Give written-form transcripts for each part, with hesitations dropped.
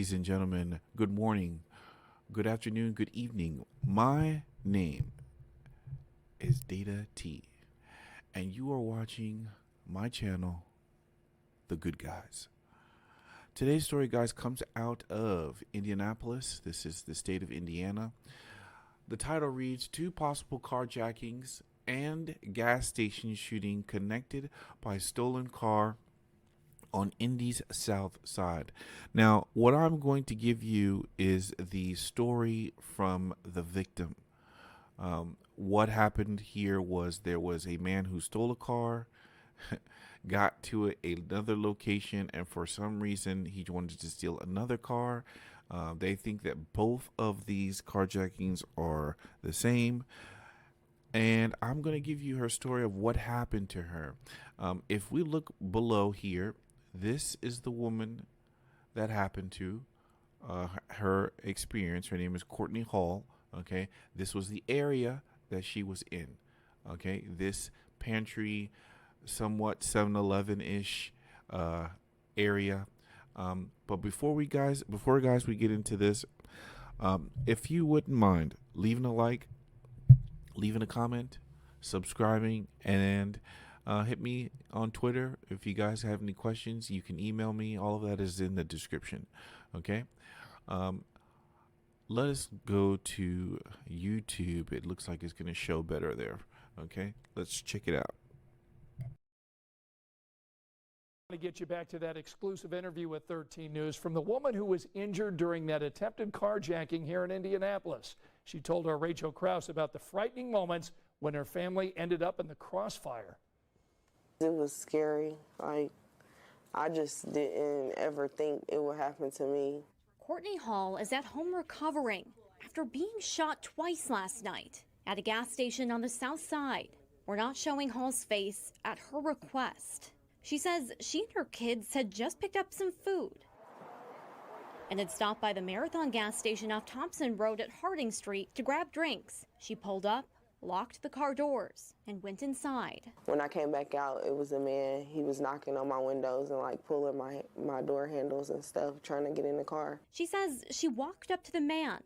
Ladies and gentlemen, good morning, good afternoon, good evening. My name is Data T, and you are watching my channel, The Good Guys. Today's story, guys, comes out of Indianapolis. This is the state of Indiana. The title reads, Two possible carjackings and gas station shooting connected by stolen car on Indy's south side. Now, what I'm going to give you is the story from the victim. What happened here was there was a man who stole a car, got to another location, and for some reason he wanted to steal another car. They think that both of these carjackings are the same. And I'm going to give you her story of what happened to her. If we look below here, this is the woman that happened to her experience. Her name is Courtney Hall. Okay, this was the area that she was in. Okay, this pantry, somewhat 7-Eleven-ish area. But before we get into this, if you wouldn't mind leaving a like, leaving a comment, subscribing, and hit me on Twitter. If you guys have any questions, you can email me. All of that is in the description. Okay. Let us go to YouTube. It looks like it's going to show better there. Okay. Let's check it out. To get you back to that exclusive interview with 13 News from the woman who was injured during that attempted carjacking here in Indianapolis. She told our Rachel Krause about the frightening moments when her family ended up in the crossfire. It was scary. I just didn't ever think it would happen to me. Courtney Hall is at home recovering after being shot twice last night at a gas station on the south side. We're not showing Hall's face at her request. She says she and her kids had just picked up some food and had stopped by the Marathon gas station off Thompson Road at Harding Street to grab drinks. She pulled up, locked the car doors, and went inside. When I came back out, it was a man. He was knocking on my windows and like pulling my door handles and stuff, trying to get in the car. She says she walked up to the man,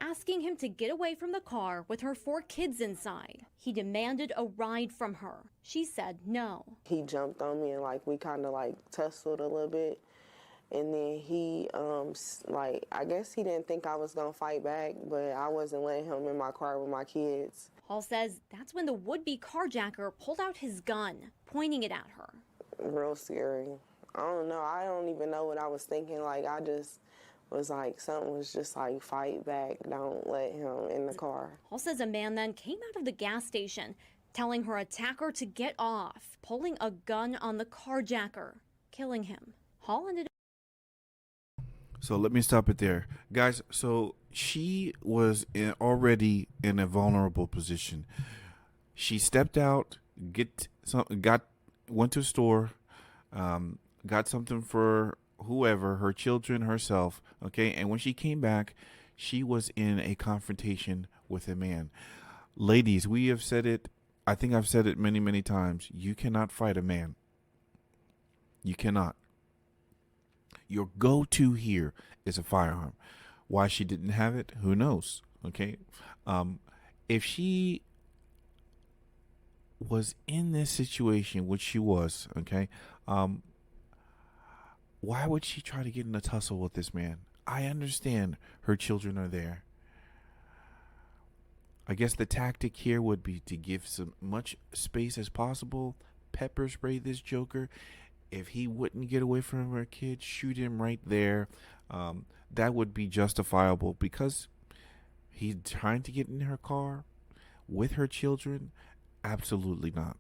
asking him to get away from the car with her 4 kids inside. He demanded a ride from her. She said no. He jumped on me and like we kind of like tussled a little bit. And then he, I guess he didn't think I was going to fight back, but I wasn't letting him in my car with my kids. Hall says that's when the would-be carjacker pulled out his gun, pointing it at her. Real scary. I don't know. I don't even know what I was thinking. Like, I just was like, something was just like, fight back. Don't let him in the car. Hall says a man then came out of the gas station, telling her attacker to get off, pulling a gun on the carjacker, killing him. Hall ended up. So let me stop it there, guys. So she was already in a vulnerable position. She stepped out, went to a store, got something for whoever, her children, herself. Okay, and when she came back, she was in a confrontation with a man. Ladies, we have said it. I think I've said it many, many times. You cannot fight a man. You cannot. Your go-to here is a firearm. Why she didn't have it, who knows? Okay. If she was in this situation, which she was, okay, why would she try to get in a tussle with this man? I understand her children are there. I guess the tactic here would be to give some much space as possible, pepper spray this joker. If he wouldn't get away from her kids, shoot him right there. That would be justifiable because he's trying to get in her car with her children. Absolutely not.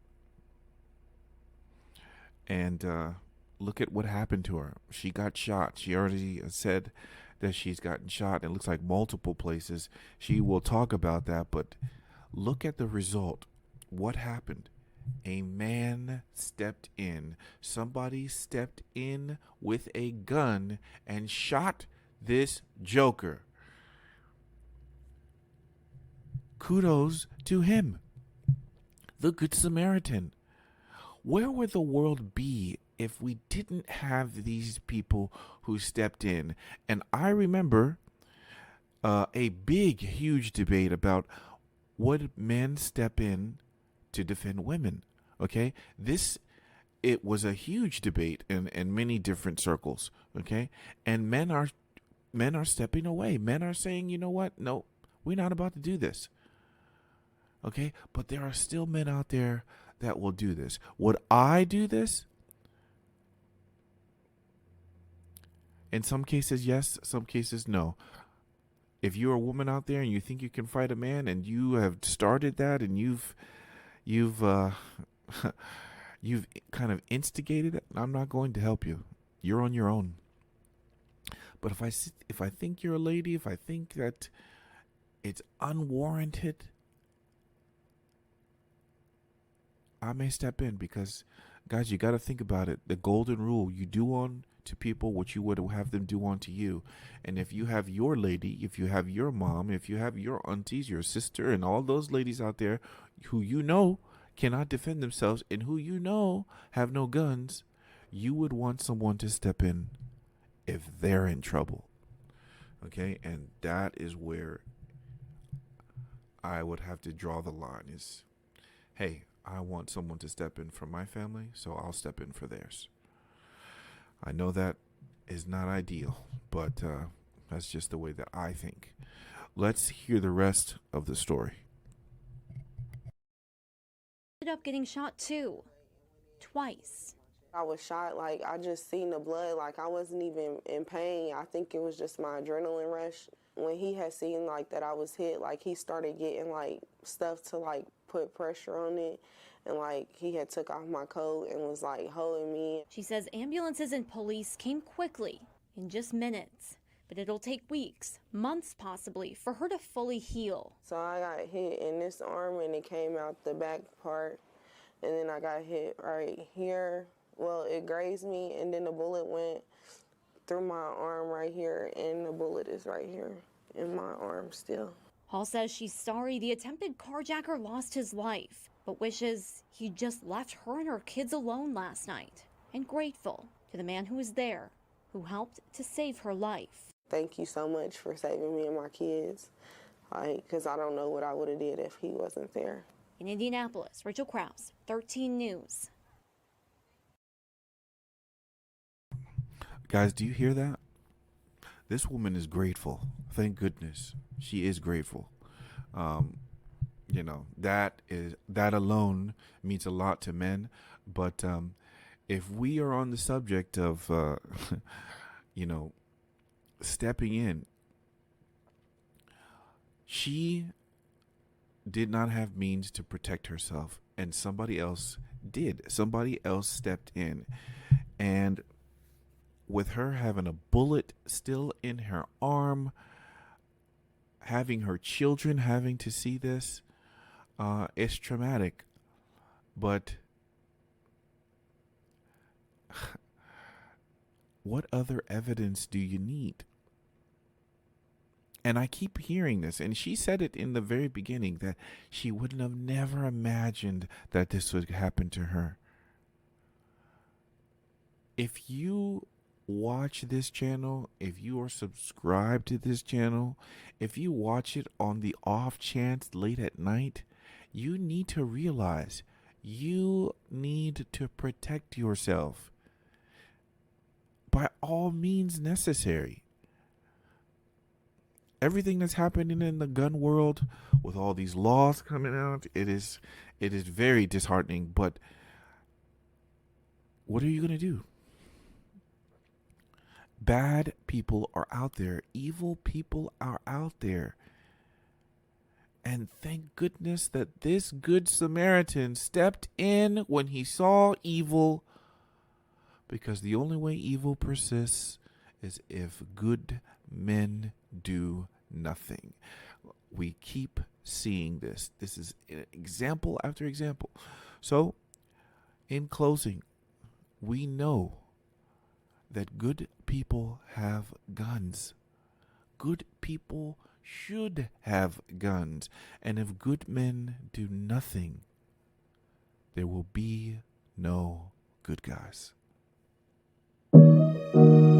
And look at what happened to her. She got shot. She already said that she's gotten shot. It looks like multiple places. She will talk about that, but look at the result. What happened? A man stepped in. Somebody stepped in with a gun and shot this joker. Kudos to him. The Good Samaritan. Where would the world be if we didn't have these people who stepped in. And I remember a big, huge debate about would men step in to defend women. Okay, it was a huge debate in many different circles. Okay, and men are stepping away. Men are saying, you know what? No, we're not about to do this. Okay, but there are still men out there that will do this. Would I do this? In some cases, yes. Some cases, no. If you're a woman out there and you think you can fight a man and you have started that and you've you've kind of instigated it, I'm not going to help you. You're on your own. But if I think you're a lady, if I think that it's unwarranted, I may step in because, guys, you got to think about it. The golden rule: you do on to people what you would have them do on to you. And if you have your lady, if you have your mom, if you have your aunties, your sister, and all those ladies out there who you know cannot defend themselves and who you know have no guns, you would want someone to step in if they're in trouble. Okay? And that is where I would have to draw the line is, hey, I want someone to step in for my family, so I'll step in for theirs. I know that is not ideal, but that's just the way that I think. Let's hear the rest of the story. Ended up getting shot too. Twice. I was shot, like, I just seen the blood, like, I wasn't even in pain. I think it was just my adrenaline rush. When he had seen, like, that I was hit, like, he started getting, like, stuff to, like, put pressure on it. And, like, he had took off my coat and was, like, holding me. She says ambulances and police came quickly in just minutes. But it'll take weeks, months possibly, for her to fully heal. So I got hit in this arm and it came out the back part. And then I got hit right here. Well, it grazed me, and then the bullet went through my arm right here, and the bullet is right here in my arm still. Hall says she's sorry the attempted carjacker lost his life, but wishes he just left her and her kids alone last night, and grateful to the man who was there, who helped to save her life. Thank you so much for saving me and my kids, because I don't know what I would have did if he wasn't there. In Indianapolis, Rachel Krause, 13 News. Guys, do you hear that? This woman is grateful. Thank goodness. She is grateful. That alone means a lot to men. But if we are on the subject of, stepping in, she did not have means to protect herself, and somebody else did. Somebody else stepped in. And with her having a bullet still in her arm, having her children having to see this, it's traumatic. But what other evidence do you need? And I keep hearing this, and she said it in the very beginning that she wouldn't have never imagined that this would happen to her. If you watch this channel, if you are subscribed to this channel, if you watch it on the off chance late at night, you need to realize you need to protect yourself by all means necessary. Everything that's happening in the gun world with all these laws coming out, it is very disheartening. But what are you going to do? Bad people are out there. Evil people are out there. And thank goodness that this good Samaritan stepped in when he saw evil, because the only way evil persists is if good men do nothing. We keep seeing this. This is example after example. So, in closing, we know that good people have guns. Good people should have guns. And if good men do nothing, there will be no good guys. you.